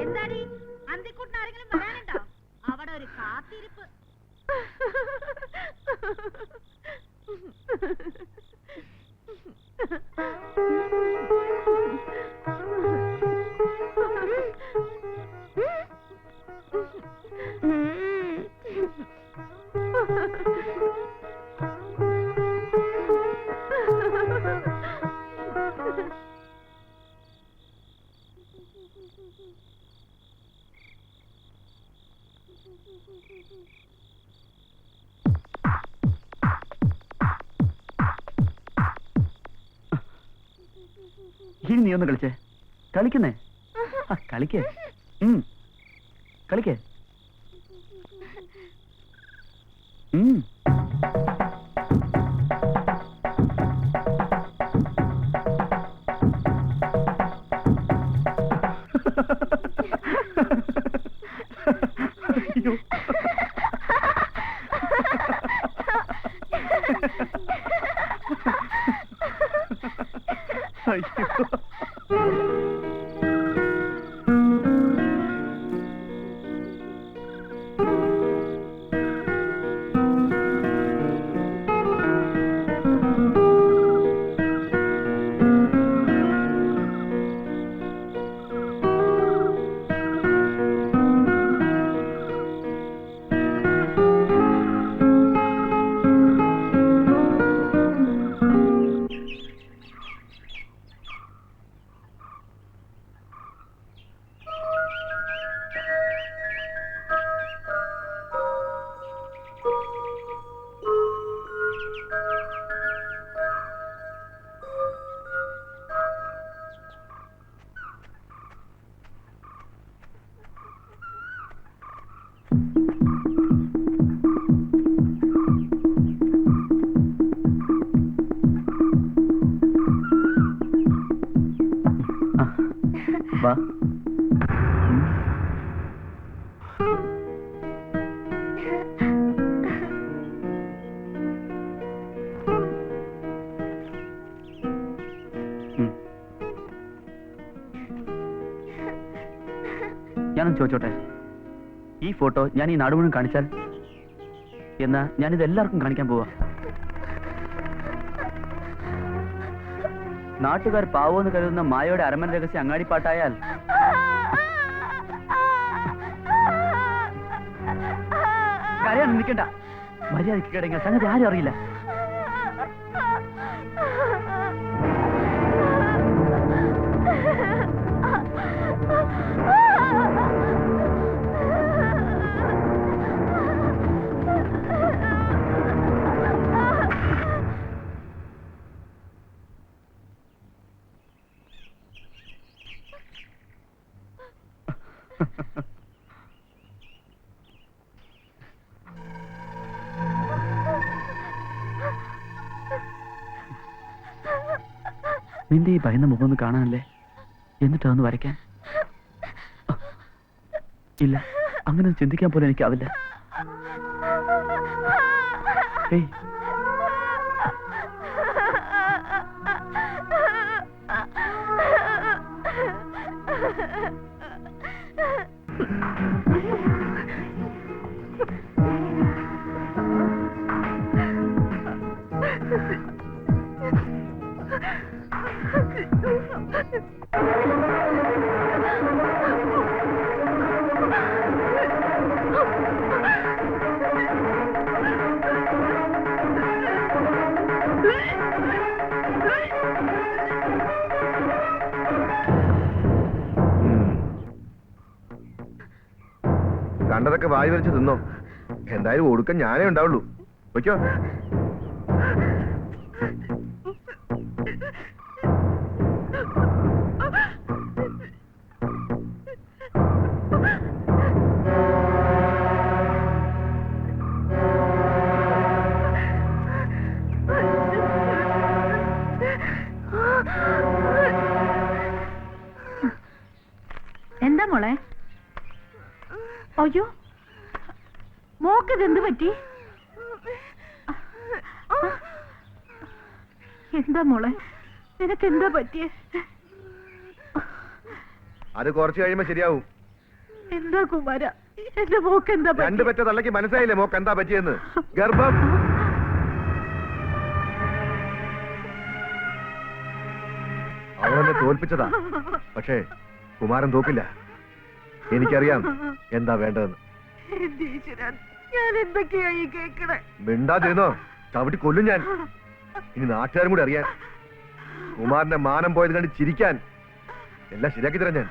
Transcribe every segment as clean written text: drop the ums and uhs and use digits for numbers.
എന്താടി അന്തിക്കുട്ടിന് ആരെങ്കിലും വരാനുണ്ടോ? അവിടെ ഒരു കാത്തിരിപ്പ്. ഇനി നീ ഒന്ന് കളിച്ചേ. കളിക്കുന്നേ, കളിക്കേ, കളിക്കേ. അയ്യോ, അയ്യോ. വാ. ഞാനൊന്ന് ചോദിച്ചോട്ടെ, ഈ ഫോട്ടോ ഞാൻ ഈ നാട് മുഴുവൻ കാണിച്ചാൽ? എന്നാ ഞാനിത് എല്ലാവർക്കും കാണിക്കാൻ പോവാ. നാട്ടുകാർ പാവോന്ന് കരുതുന്ന മായയുടെ അരമന രഹസ്യം അങ്ങാടിപ്പാട്ടായാൽ കരയാൻ നിൽക്കണ്ട. മര്യാദയ്ക്ക് കിടങ്ങിയ സംഗതി ആരും അറിയില്ല. നിന്റെ ഈ ഭയന്ന മുഖം ഒന്ന് കാണാനല്ലേ, എന്നിട്ടതൊന്ന് വരയ്ക്കാൻ? ഇല്ല, അങ്ങനെ ചിന്തിക്കാൻ പോലും എനിക്കാവില്ല. ഏയ്, കണ്ടതൊക്കെ വായി വരച്ച് തിന്നോ. എന്തായാലും ഒടുക്കം ഞാനേ ഉണ്ടാവുള്ളൂ. വയ്ക്കോ. എന്താ മോളെ? അയ്യോ, മോക്കതെന്ത് പറ്റി? എന്താ മോളെ, നിനക്ക് എന്താ പറ്റിയേ? അത് കുറച്ച് കഴിയുമ്പോ ശരിയാവും. എന്താ കുമാര, എന്റെ മോക്ക് എന്താ രണ്ടു പറ്റ തള്ളക്ക് മനസ്സിലായില്ലേ മോക്ക് എന്താ പറ്റിയെന്ന്? ഗർഭം. അവളെന്നെ തോൽപ്പിച്ചതാ. പക്ഷേ കുമാരൻ തോക്കില്ല. എനിക്കറിയാം എന്താ വേണ്ടതെന്ന്. ഞാൻ എന്തൊക്കെയായി കേക്കണേ? മിണ്ടാതിരുന്നോ, ചവിട്ടി കൊല്ലും ഞാൻ. ഇനി നാട്ടുകാരും കൂടി അറിയാൻ. കുമാരന്റെ മാനം പോയത് കണ്ട് ചിരിക്കാൻ എല്ലാം ശരിയാക്കി തരാം ഞാൻ.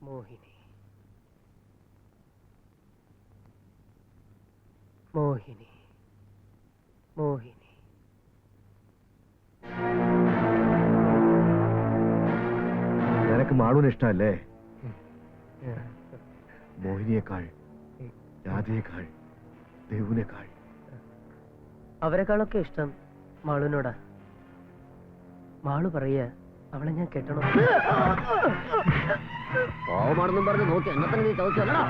മോഹിനി, മോഹിനി, മോഹിനി. നിനക്ക് മാളൂന് ഇഷ്ടമല്ലേ? മോഹിനിയേക്കാൾ, രാധയേക്കാൾ, ദേവുനേക്കാൾ. അവരെക്കാളൊക്കെ ഇഷ്ടം മാളുവിനോടാ. മാളു പറയ അവളെ ഞാൻ കെട്ടണം. പാവമാണെന്നും പറഞ്ഞ് നോക്കി എന്നെ തന്നെ നീ ചവച്ചല്ലടാ.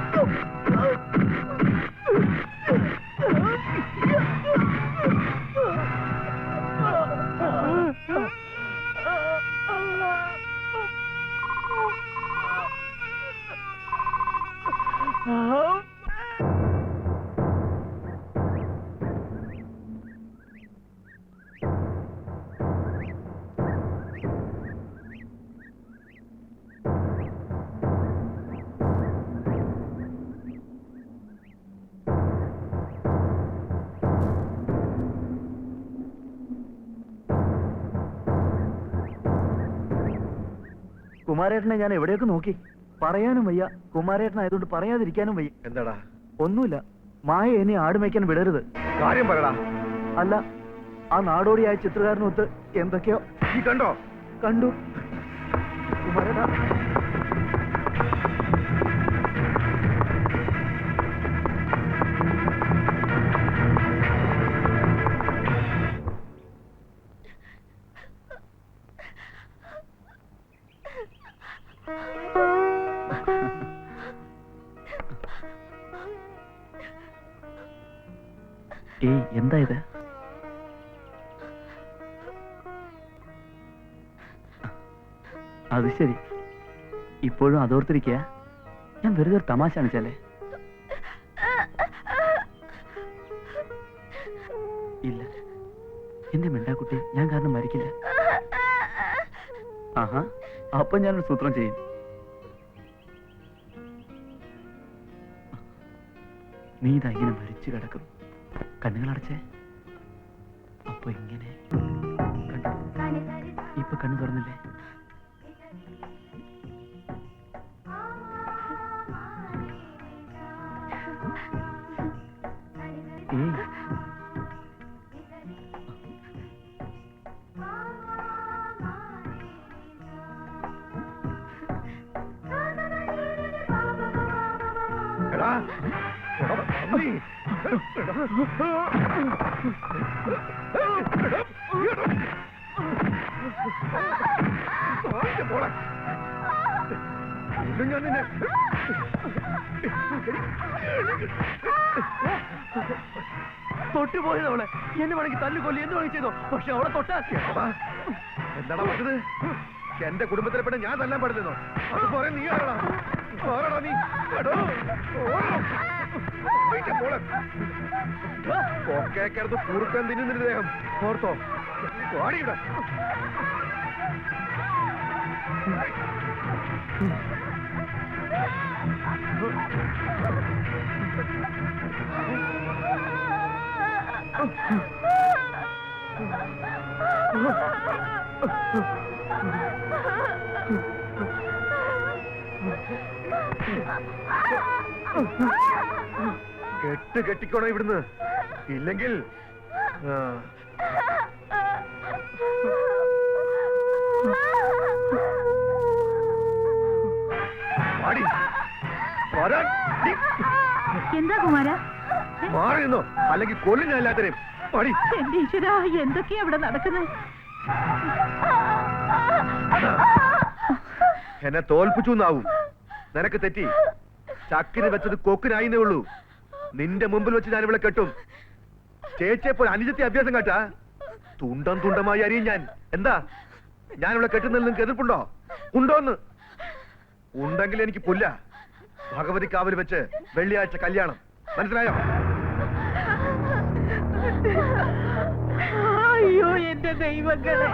കുമാരേട്ടനെ ഞാൻ എവിടെയൊക്കെ നോക്കി, പറയാനും വയ്യ. കുമാരേട്ടനായതുകൊണ്ട് പറയാതിരിക്കാനും വയ്യ. എന്താടാ? ഒന്നുമില്ല. മായ എന്നെ ആടുമയ്ക്കാൻ വിടരുത്. കാര്യം പറയടാ. അല്ല, ആ നാടോടിയായ ചിത്രകാരനൊത്ത് എന്തൊക്കെയോ. നീ കണ്ടോ? കണ്ടു. കുമാരേട്ടാ, ഏയ്, എന്താ ഇത്? അത് ശരി, ഇപ്പോഴും അതോർത്തിരിക്കുക. ഞാൻ വെറുതെ ഒരു തമാശ കാണിച്ചാലേ. ഇല്ല, എന്റെ മിണ്ടാക്കുട്ടി ഞാൻ കാരണം മരിക്കില്ല. ആഹാ, അപ്പൊ ഞാനൊരു സൂത്രം ചെയ്യും. നീ ഇതാ ഇങ്ങനെ മരിച്ചു കിടക്കും. കണ്ണുകളടച്ചേ. അപ്പൊ ഇങ്ങനെ ഇപ്പൊ കണ്ണു തുറന്നില്ലേ? ഏയ്, എടാ, എടാ, പന്നി. ഞാൻ നിന്നെ തൊട്ടുപോയത് അവളെ. എന്നെ വേണമെങ്കിൽ തല്ലുകൊല്ലി, എന്ത് വേണമെങ്കിൽ ചെയ്തോ. പക്ഷെ അവളെ തൊട്ടാ എന്താടാ പറഞ്ഞത്? എന്റെ കുടുംബത്തിലെ പെട്ടെ ഞാൻ തല്ലാൻ പാടില്ലെന്നോ? അത് പറയാൻ നീ ആരാടാ? ആരാടാ നീ? എടോ, കൊക്കേക്കടുത്ത് കുറുക്കാൻ തിന്നുന്നൊരു ദേഹം ഓർത്തോ. ഓടിയിട. കെട്ടിക്കോണോ ഇവിടുന്ന്, ഇല്ലെങ്കിൽ എന്താ കുമാര? മാറി നിന്നോ, അല്ലെങ്കിൽ കൊല്ലും ഞാൻ എല്ലാത്തിനെയും. പാടി. എന്റെ ഈശ്വര, എന്തൊക്കെയാ ഇവിടെ നടക്കുന്നത്? എന്നെ തോൽപ്പിച്ചു എന്നാവും. നിനക്ക് തെറ്റി. ചക്കിന് വെച്ചത് കൊക്കിനായിന്നേ ഉള്ളൂ. നിന്റെ മുമ്പിൽ വെച്ച് ഞാൻ ഇവിടെ കെട്ടും. ചേച്ചിയെ പോലെ അനുജത്തെ അഭ്യാസം കാട്ടാ തുണ്ടം തുണ്ടമായി അറിയും ഞാൻ. എന്താ ഞാൻ ഇവിടെ കെട്ടുന്നതിൽ നിങ്ങൾക്ക് എതിർപ്പുണ്ടോ? ഉണ്ടോന്ന്? ഉണ്ടെങ്കിൽ എനിക്ക് പുല്ല. ഭഗവതി കാവിൽ വെച്ച് വെള്ളിയാഴ്ച കല്യാണം. മനസ്സിലായോ? അയ്യോ എന്റെ ദൈവങ്ങളെ.